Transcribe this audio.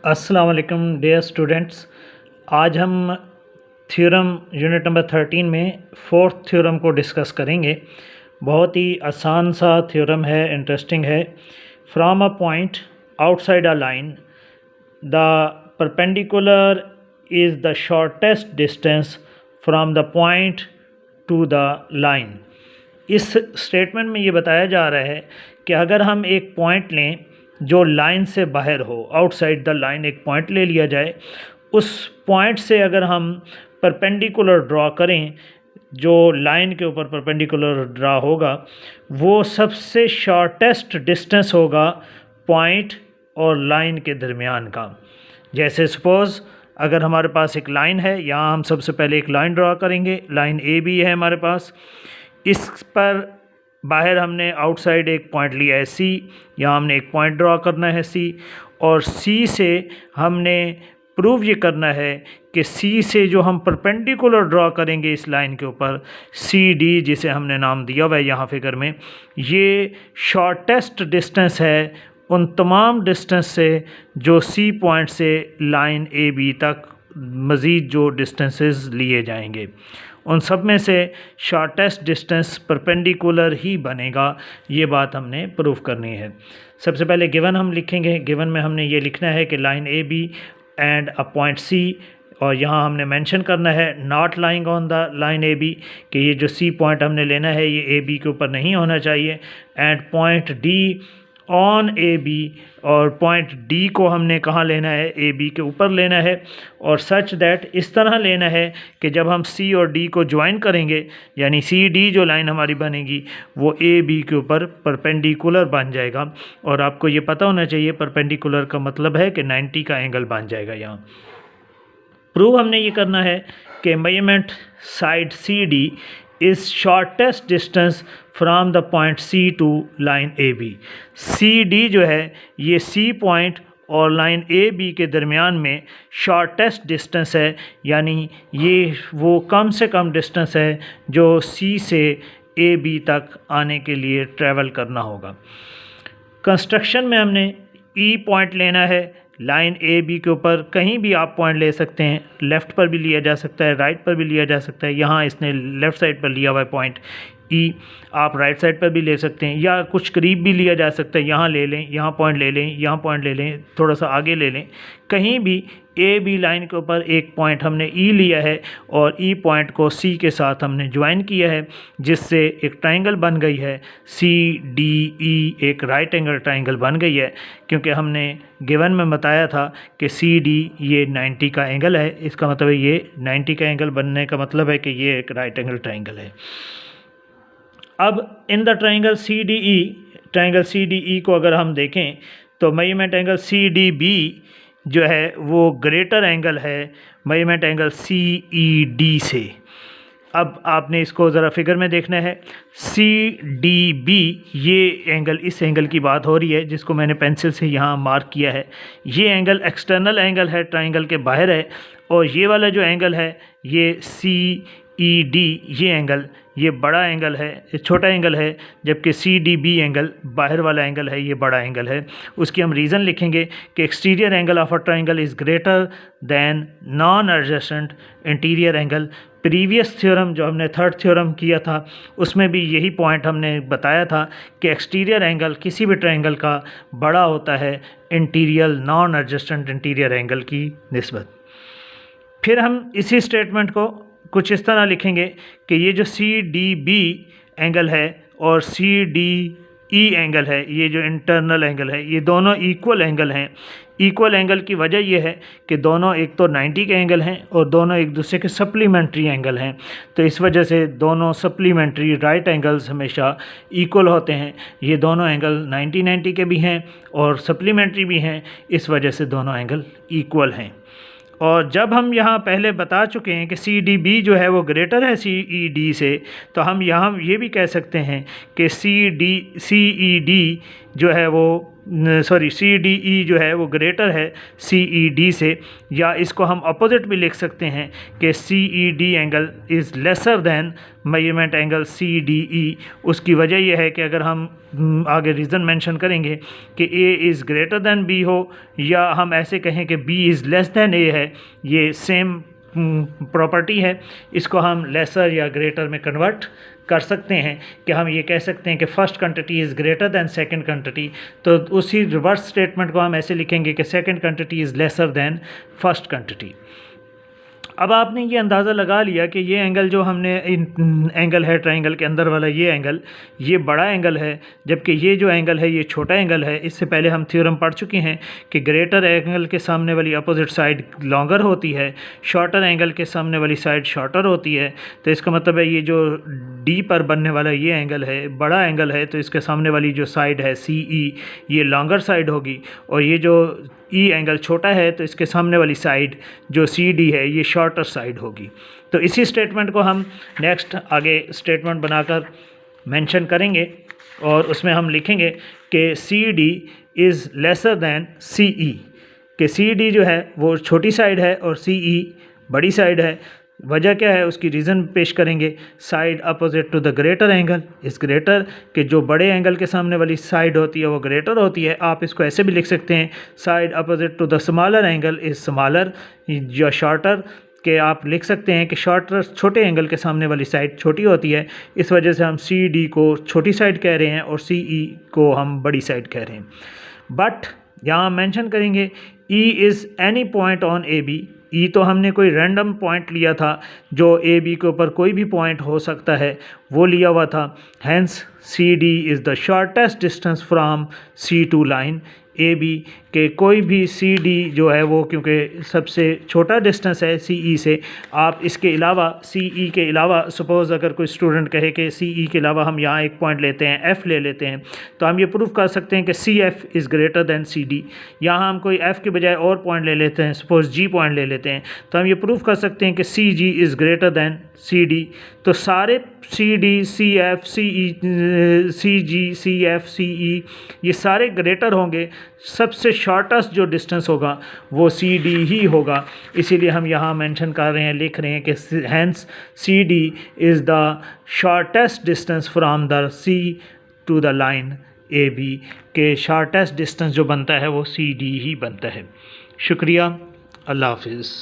अस्सलाम वालेकुम dear students. आज हम थ्योरम यूनिट नंबर 13 में फोर्थ थ्योरम को डिस्कस करेंगे। बहुत ही आसान सा थ्योरम है, इंटरेस्टिंग है। From a point outside a line the perpendicular is the shortest distance from the point two the line. इस स्टेटमेंट में ये बताया जा रहा है कि अगर हम एक पॉइंट लें जो लाइन से बाहर हो, आउटसाइड द लाइन एक पॉइंट ले लिया जाए, उस पॉइंट से अगर हम परपेंडिकुलर ड्रॉ करें, जो लाइन के ऊपर परपेंडिकुलर ड्रॉ होगा वो सबसे शॉर्टेस्ट डिस्टेंस होगा पॉइंट और लाइन के दरमियान का। जैसे सपोज़ अगर हमारे पास एक लाइन है, यहाँ हम सबसे पहले एक लाइन ड्रॉ करेंगे। लाइन ए बी है हमारे पास, इस पर बाहर हमने आउटसाइड एक पॉइंट लिया है सी, यहाँ हमने एक पॉइंट ड्रॉ करना है सी, और सी से हमने प्रूव ये करना है कि सी से जो हम परपेंडिकुलर ड्रॉ करेंगे इस लाइन के ऊपर, सी डी जिसे हमने नाम दिया हुआ है यहाँ फिगर में, ये शॉर्टेस्ट डिस्टेंस है उन तमाम डिस्टेंस से जो सी पॉइंट से लाइन ए बी तक मज़ीद जो डिस्टेंसेस लिए जाएंगे, उन सब में से शॉर्टेस्ट डिस्टेंस परपेंडिकुलर ही बनेगा। ये बात हमने प्रूफ करनी है। सबसे पहले गिवन हम लिखेंगे। गिवन में हमने ये लिखना है कि line A B and a point C, और यहाँ हमने मेंशन करना है not lying on the line A B, कि ये जो सी पॉइंट हमने लेना है ये ए बी के ऊपर नहीं होना चाहिए। And point D on A B, और पॉइंट डी को हमने कहाँ लेना है, ए बी के ऊपर लेना है, और सच दैट इस तरह लेना है कि जब हम सी और डी को ज्वाइन करेंगे, यानी सी डी जो लाइन हमारी बनेगी वो ए बी के ऊपर परपेंडिकुलर बन जाएगा। और आपको ये पता होना चाहिए परपेंडिकुलर का मतलब है कि 90 का एंगल बन जाएगा। यहाँ प्रूव हमने ये करना है कि measurement side C D is shortest distance from the point C to line A B. C D जो है ये सी पॉइंट और लाइन ए बी के दरमियान में शॉर्टेस्ट डिस्टेंस है, यानी ये वो कम से कम डिस्टेंस है जो सी से ए बी तक आने के लिए ट्रैवल करना होगा। कंस्ट्रक्शन में हमने ई पॉइंट लेना है लाइन ए बी के ऊपर। कहीं भी आप पॉइंट ले सकते हैं, लेफ़्ट पर भी लिया जा सकता है, राइट पर भी लिया जा सकता है। यहाँ इसने लेफ़्ट साइड पर लिया हुआ है पॉइंट ई, आप राइट साइड पर भी ले सकते हैं, या कुछ करीब भी लिया जा सकता है। यहाँ ले लें, यहाँ पॉइंट ले लें, यहाँ पॉइंट ले लें, थोड़ा सा आगे ले लें। कहीं भी ए बी लाइन के ऊपर एक पॉइंट हमने ई लिया है और ई पॉइंट को सी के साथ हमने ज्वाइन किया है, जिससे एक ट्रायंगल बन गई है सी डी ई, एक राइट एंगल ट्रायंगल बन गई है। क्योंकि हमने गिवन में बताया था कि सी डी ये 90 का एंगल है, इसका मतलब है ये 90 का एंगल बनने का मतलब है कि ये एक राइट एंगल ट्रायंगल है। अब in the triangle C D E, triangle C D E को अगर हम देखें तो measurement angle C D B जो है वो ग्रेटर एंगल है measurement angle C E D से। अब आपने इसको ज़रा फिगर में देखना है। सी डी बी ये एंगल, इस एंगल की बात हो रही है जिसको मैंने पेंसिल से यहाँ मार्क किया है। ये एंगल एक्सटर्नल एंगल है, ट्रायंगल के बाहर है, और ये वाला जो एंगल है ये सी ई डी, ये एंगल ये बड़ा एंगल है, ये छोटा एंगल है, जबकि सी डी बी एंगल बाहर वाला एंगल है, ये बड़ा एंगल है। उसकी हम रीज़न लिखेंगे कि exterior angle of a triangle is greater than non adjacent interior angle. Previous theorem जो हमने थर्ड थ्योरम किया था उसमें भी यही पॉइंट हमने बताया था कि एक्सटीरियर एंगल किसी भी ट्रायंगल का बड़ा होता है interior non adjacent interior angle की निस्बत। फिर हम इसी स्टेटमेंट को कुछ इस तरह लिखेंगे कि ये जो सी डी बी एंगल है और सी डी ई एंगल है, ये जो इंटरनल एंगल है, ये दोनों इक्वल एंगल हैं। इक्वल एंगल की वजह ये है कि दोनों एक तो 90 के एंगल हैं और दोनों एक दूसरे के सप्लीमेंट्री एंगल हैं। तो इस वजह से दोनों सप्लीमेंट्री राइट एंगल्स हमेशा इक्वल होते हैं। ये दोनों एंगल 90 के भी हैं और सप्लीमेंट्री भी हैं, इस वजह से दोनों एंगल इक्वल हैं। और जब हम यहाँ पहले बता चुके हैं कि सी डी बी जो है वो ग्रेटर है सी ई डी से, तो हम यहाँ ये भी कह सकते हैं कि सी ई डी जो है वो सॉरी CDE जो है वो ग्रेटर है CED से, या इसको हम अपोजिट भी लिख सकते हैं कि CED angle is lesser than measurement angle CDE। उसकी वजह यह है कि अगर हम आगे रीज़न मेंशन करेंगे कि A is greater than B हो, या हम ऐसे कहें कि B is less than A है, ये सेम प्रॉपर्टी है, इसको हम लेसर या ग्रेटर में कन्वर्ट कर सकते हैं कि हम ये कह सकते हैं कि first quantity is greater than second quantity. तो उसी रिवर्स स्टेटमेंट को हम ऐसे लिखेंगे कि second quantity is lesser than first quantity. अब आपने ये अंदाज़ा लगा लिया कि ये एंगल जो हमने एंगल है ट्रायंगल के अंदर वाला, ये एंगल ये बड़ा एंगल है, जबकि ये जो एंगल है ये छोटा एंगल है। इससे पहले हम थ्योरम पढ़ चुके हैं कि ग्रेटर एंगल के सामने वाली अपोजिट साइड लॉन्गर होती है, शॉर्टर एंगल के सामने वाली साइड शॉर्टर होती है। तो इसका मतलब है ये जो डी पर बनने वाला ये एंगल है बड़ा एंगल है, तो इसके सामने वाली जो साइड है CE ये लॉन्गर साइड होगी, और ये जो ई एंगल छोटा है तो इसके सामने वाली साइड जो CD है ये शॉर्टर साइड होगी। तो इसी स्टेटमेंट को हम नेक्स्ट आगे स्टेटमेंट बनाकर मेंशन करेंगे, और उसमें हम लिखेंगे कि CD is lesser than CE, कि CD जो है वो छोटी साइड है और CE बड़ी साइड है। वजह क्या है उसकी रीज़न पेश करेंगे, side opposite to the greater angle is greater, कि जो बड़े एंगल के सामने वाली साइड होती है वो ग्रेटर होती है। आप इसको ऐसे भी लिख सकते हैं, side opposite to the smaller angle is smaller या शॉर्टर, कि आप लिख सकते हैं कि शॉर्टर छोटे एंगल के सामने वाली साइड छोटी होती है। इस वजह से हम CD को छोटी साइड कह रहे हैं और CE को हम बड़ी साइड कह रहे हैं। बट यहाँ मेंशन करेंगे E is any point on AB। E तो हमने कोई रैंडम पॉइंट लिया था जो AB के ऊपर कोई भी पॉइंट हो सकता है वो लिया हुआ था। Hence CD is the shortest distance from C to line AB, के कोई भी CD जो है वो क्योंकि सबसे छोटा डिस्टेंस है CE से। आप इसके अलावा CE के अलावा सपोज़ अगर कोई स्टूडेंट कहे कि CE के अलावा हम यहाँ एक पॉइंट लेते हैं F ले लेते हैं, तो हम ये प्रूव कर सकते हैं कि CF is greater than CD। यहाँ हम कोई F के बजाय और पॉइंट ले लेते हैं, सपोज़ G पॉइंट ले लेते हैं, तो हम ये प्रूव कर सकते हैं कि CG is greater than CD। तो सारे CD, CF, CG, CF, CE ये सारे ग्रेटर होंगे, सबसे शॉर्टेस्ट जो डिस्टेंस होगा वो CD ही होगा। इसीलिए हम यहाँ मेंशन कर रहे हैं, लिख रहे हैं कि hence CD is the shortest distance from the C to the line AB, के शॉर्टेस्ट डिस्टेंस जो बनता है वो CD ही बनता है। शुक्रिया, अल्लाह हाफिज़।